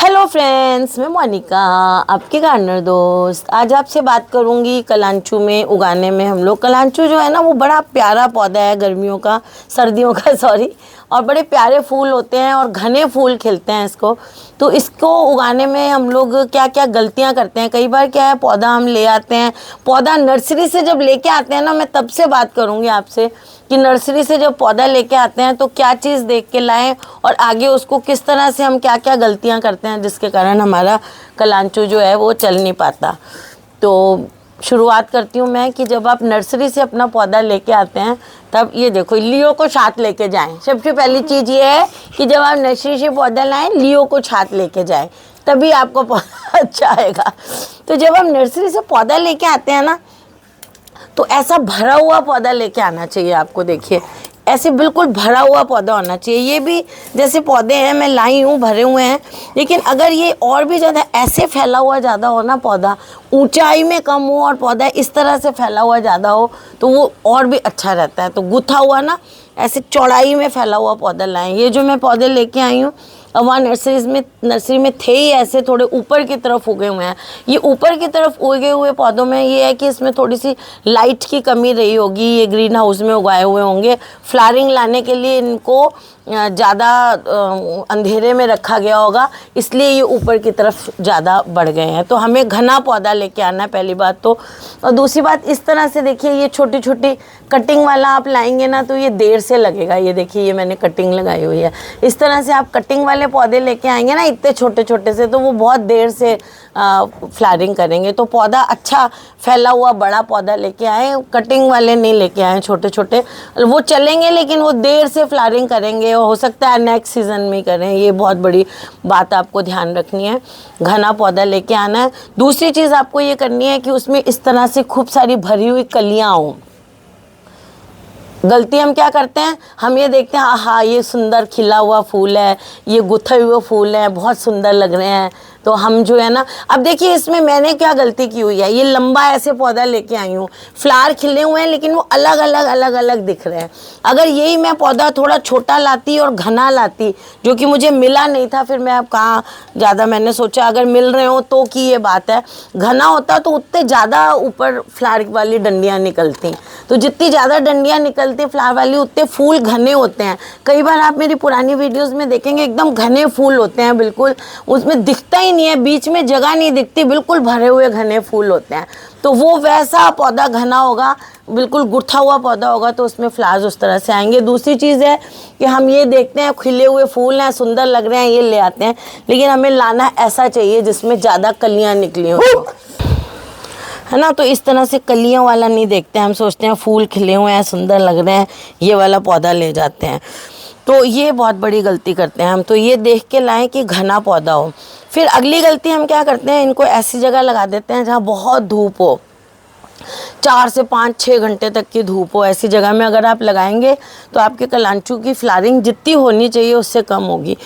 Hello friends, मैं मोनिका, आपके gardener दोस्त। आज आपसे बात करूंगी कलांचू में उगाने में। हम लोग कलांचू जो है ना, वो बड़ा प्यारा पौधा है, गर्मियों का, सर्दियों का सॉरी। और बड़े प्यारे फूल होते हैं और घने फूल खिलते हैं इसको। तो इसको उगाने में हम लोग क्या क्या गलतियां करते हैं। कई बार क्या है, पौधा हम ले आते हैं, पौधा नर्सरी से जब लेके आते हैं ना, मैं तब से बात करूंगी आपसे कि नर्सरी से जब पौधा लेके आते हैं तो क्या चीज़ देख के लाएं और आगे उसको किस तरह से हम क्या क्या गलतियां करते हैं जिसके कारण हमारा कलांचू जो है वो चल नहीं पाता। तो शुरुआत करती हूँ मैं कि जब आप नर्सरी से अपना पौधा लेके आते हैं, तब ये देखो, लियो को साथ लेके जाएं। सबसे पहली चीज़ ये है कि जब आप नर्सरी से पौधा लाएं, लियो को साथ लेके जाएं, तभी आपको पौधा अच्छा आएगा। तो जब हम नर्सरी से पौधा लेके आते हैं ना, तो ऐसा भरा हुआ पौधा लेके आना चाहिए आपको। देखिए, ऐसे बिल्कुल भरा हुआ पौधा होना चाहिए। ये भी जैसे पौधे हैं मैं लाई हूँ, भरे हुए हैं, लेकिन अगर ये और भी ज़्यादा ऐसे फैला हुआ ज़्यादा हो ना, पौधा ऊंचाई में कम हो और पौधा इस तरह से फैला हुआ ज़्यादा हो, तो वो और भी अच्छा रहता है। तो गुथा हुआ ना, ऐसे चौड़ाई में फैला हुआ पौधा लाएं। ये जो मैं पौधे लेके आई हूँ, अब वहाँ नर्सरी में थे ही ऐसे थोड़े ऊपर की तरफ उगे हुए हैं। ये ऊपर की तरफ उगे हुए पौधों में ये है कि इसमें थोड़ी सी लाइट की कमी रही होगी। ये ग्रीन हाउस में उगाए हुए होंगे, फ्लावरिंग लाने के लिए इनको ज़्यादा अंधेरे में रखा गया होगा, इसलिए ये ऊपर की तरफ ज़्यादा बढ़ गए हैं। तो हमें घना पौधा लेके आना है, पहली बात तो। और दूसरी बात, इस तरह से देखिए, ये छोटी छोटी कटिंग वाला आप लाएंगे ना, तो ये देर से लगेगा। ये देखिए, ये मैंने कटिंग लगाई हुई है। इस तरह से आप कटिंग वाले पौधे लेके आएंगे ना, इतने छोटे छोटे से, तो वो बहुत देर से फ्लावरिंग करेंगे। तो पौधा अच्छा फैला हुआ बड़ा पौधा लेके आए, कटिंग वाले नहीं लेके आए छोटे छोटे। वो चलेंगे लेकिन वो देर से फ्लावरिंग करेंगे, हो सकता है नेक्स्ट सीज़न में करें। ये बहुत बड़ी बात आपको ध्यान रखनी है, घना पौधा लेके आना है। दूसरी चीज़ आपको ये करनी है कि उसमें इस तरह से खूब सारी भरी हुई कलियाँ हों। गलती हम क्या करते हैं, हम ये देखते हैं हाँ ये सुंदर खिला हुआ फूल है, ये गुथे हुए फूल हैं, बहुत सुंदर लग रहे हैं, तो हम जो है ना, अब देखिए इसमें मैंने क्या गलती की हुई है। ये लंबा ऐसे पौधा लेके आई हूँ, फ्लावर खिले हुए हैं, लेकिन वो अलग अलग दिख रहे हैं। अगर यही मैं पौधा थोड़ा छोटा लाती और घना लाती, जो कि मुझे मिला नहीं था, फिर मैं अब कहाँ ज़्यादा, मैंने सोचा अगर मिल रहे हो तो की ये बात है। घना होता तो उतने ज़्यादा ऊपर फ्लावर वाली डंडियाँ निकलती, तो जितनी ज़्यादा डंडियाँ निकलती फ्लावर वाली, उतने फूल घने होते हैं। कई बार आप मेरी पुरानी वीडियोज़ में देखेंगे, एकदम घने फूल होते हैं, बिल्कुल उसमें दिखता ही नहीं है, बीच में जगह नहीं दिखती, बिल्कुल भरे हुए घने फूल होते हैं। तो वो वैसा पौधा घना होगा, बिल्कुल गुथा हुआ पौधा होगा, तो उसमें फ्लावर्स उस तरह से आएंगे। दूसरी चीज़ है कि हम ये देखते हैं खिले हुए फूल हैं, सुंदर लग रहे हैं, ये ले आते हैं, लेकिन हमें लाना ऐसा चाहिए जिसमें ज़्यादा कलियाँ निकली हो, है ना। तो इस तरह से कलियों वाला नहीं देखते हैं, हम सोचते हैं फूल खिले हुए हैं, सुंदर लग रहे हैं, ये वाला पौधा ले जाते हैं। तो ये बहुत बड़ी गलती करते हैं हम। तो ये देख के लाएं कि घना पौधा हो। फिर अगली गलती हम क्या करते हैं, इनको ऐसी जगह लगा देते हैं जहाँ बहुत धूप हो, 4 से 5-6 घंटे तक की धूप हो। ऐसी जगह में अगर आप लगाएंगे तो आपके कलांचू की फ्लावरिंग जितनी होनी चाहिए उससे कम होगी।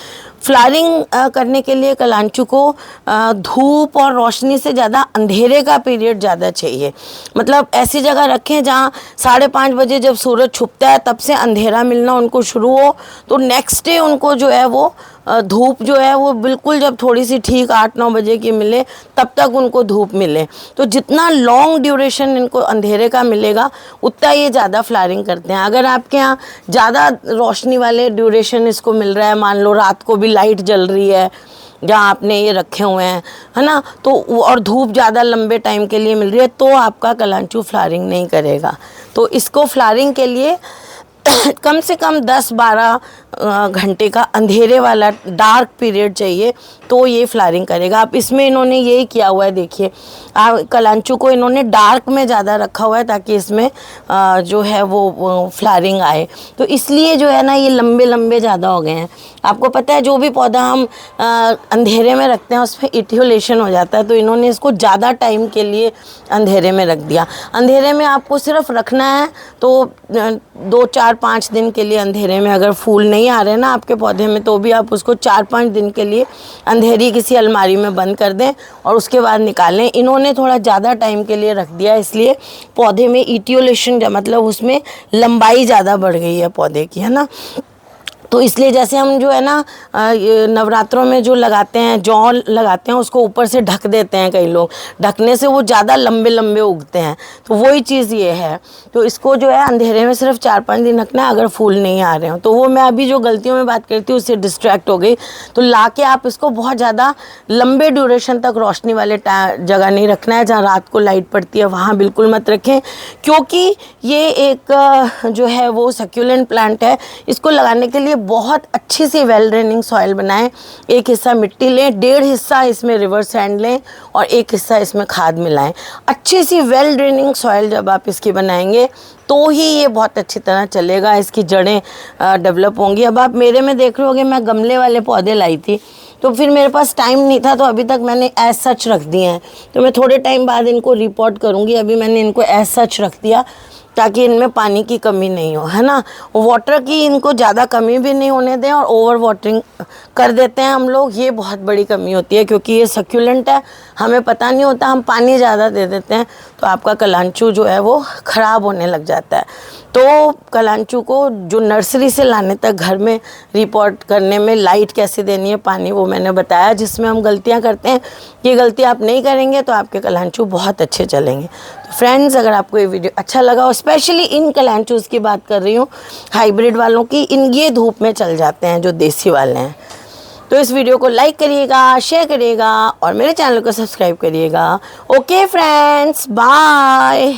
फ्लावरिंग करने के लिए कलांचू को धूप और रोशनी से ज़्यादा अंधेरे का पीरियड ज़्यादा चाहिए। मतलब ऐसी जगह रखें जहाँ 5:30 बजे जब सूरज छुपता है तब से अंधेरा मिलना उनको शुरू हो, तो नेक्स्ट डे उनको जो है वो धूप जो है वो बिल्कुल जब थोड़ी सी ठीक 8-9 बजे की मिले, तब तक उनको धूप मिले। तो जितना लॉन्ग ड्यूरेशन इनको अंधेरे का मिलेगा, उतना ये ज़्यादा फ्लावरिंग करते हैं। अगर आपके यहाँ ज़्यादा रोशनी वाले ड्यूरेशन इसको मिल रहा है, मान लो रात को भी लाइट जल रही है जहाँ आपने ये रखे हुए हैं, है ना, तो और धूप ज़्यादा लंबे टाइम के लिए मिल रही है, तो आपका कलांचू फ्लावरिंग नहीं करेगा। तो इसको फ्लावरिंग के लिए कम से कम 10-12 घंटे का अंधेरे वाला डार्क पीरियड चाहिए, तो ये फ्लावरिंग करेगा। आप इसमें इन्होंने यही किया हुआ है, देखिए कलांचू को इन्होंने डार्क में ज़्यादा रखा हुआ है ताकि इसमें जो है वो फ्लावरिंग आए। तो इसलिए जो है ना, ये लंबे लंबे ज़्यादा हो गए हैं। आपको पता है जो भी पौधा हम अंधेरे में रखते हैं उसमें इटियोलेशन हो जाता है, तो इन्होंने इसको ज़्यादा टाइम के लिए अंधेरे में रख दिया। अंधेरे में आपको सिर्फ रखना है तो 2-4-5 दिन के लिए अंधेरे में, अगर फूल नहीं आ रहे ना आपके पौधे में, तो भी आप उसको 4-5 दिन के लिए अंधेरी किसी अलमारी में बंद कर दें और उसके बाद निकालें। इन्होंने थोड़ा ज़्यादा टाइम के लिए रख दिया, इसलिए पौधे में इटियोलेशन, मतलब उसमें लंबाई ज़्यादा बढ़ गई है पौधे की, है ना। तो इसलिए जैसे हम जो है ना ये नवरात्रों में जो लगाते हैं, जौ लगाते हैं, उसको ऊपर से ढक देते हैं कई लोग, ढकने से वो ज़्यादा लंबे लंबे उगते हैं। तो वही चीज़ ये है। तो इसको जो है अंधेरे में सिर्फ 4-5 दिन रखना है अगर फूल नहीं आ रहे हो। तो वो मैं अभी जो गलतियों में बात करती हूँ उससे डिस्ट्रैक्ट हो गई। तो ला के आप इसको बहुत ज़्यादा लंबे ड्यूरेशन तक रोशनी वाले जगह नहीं रखना है, जहाँ रात को लाइट पड़ती है वहाँ बिल्कुल मत रखें, क्योंकि ये एक जो है वो सक्यूलेंट प्लांट है। इसको लगाने के लिए बहुत अच्छी सी वेल ड्रेनिंग सॉइल बनाएं। एक हिस्सा मिट्टी लें, 1.5 हिस्सा इसमें रिवर सैंड लें और 1 हिस्सा इसमें खाद मिलाएं। अच्छी सी वेल ड्रेनिंग सॉइल जब आप इसकी बनाएंगे तो ही ये बहुत अच्छी तरह चलेगा, इसकी जड़ें डेवलप होंगी। अब आप मेरे में देख रहे होगे मैं गमले वाले पौधे लाई थी, तो फिर मेरे पास टाइम नहीं था, तो अभी तक मैंने एज सच रख दिए हैं। तो मैं थोड़े टाइम बाद इनको रिपोर्ट करूँगी। अभी मैंने इनको एज सच रख दिया ताकि इनमें पानी की कमी नहीं हो, है ना। वाटर की इनको ज़्यादा कमी भी नहीं होने दें, और ओवर वाटरिंग कर देते हैं हम लोग, ये बहुत बड़ी कमी होती है, क्योंकि ये सक्यूलेंट है, हमें पता नहीं होता, हम पानी ज़्यादा दे देते हैं तो आपका कलांचू जो है वो ख़राब होने लग जाता है। तो कलांचू को जो नर्सरी से लाने तक घर में रिपोर्ट करने में लाइट कैसे देनी है, पानी, वो मैंने बताया। जिसमें हम गलतियाँ करते हैं, ये गलती आप नहीं करेंगे तो आपके कलांचू बहुत अच्छे चलेंगे। तो फ्रेंड्स, अगर आपको ये वीडियो अच्छा लगा, और स्पेशली इन कलांचूज़ की बात कर रही हूँ, हाइब्रिड वालों की, इन ये धूप में चल जाते हैं जो देसी वाले हैं। तो इस वीडियो को लाइक करिएगा, शेयर करिएगा और मेरे चैनल को सब्सक्राइब करिएगा। Okay friends, bye.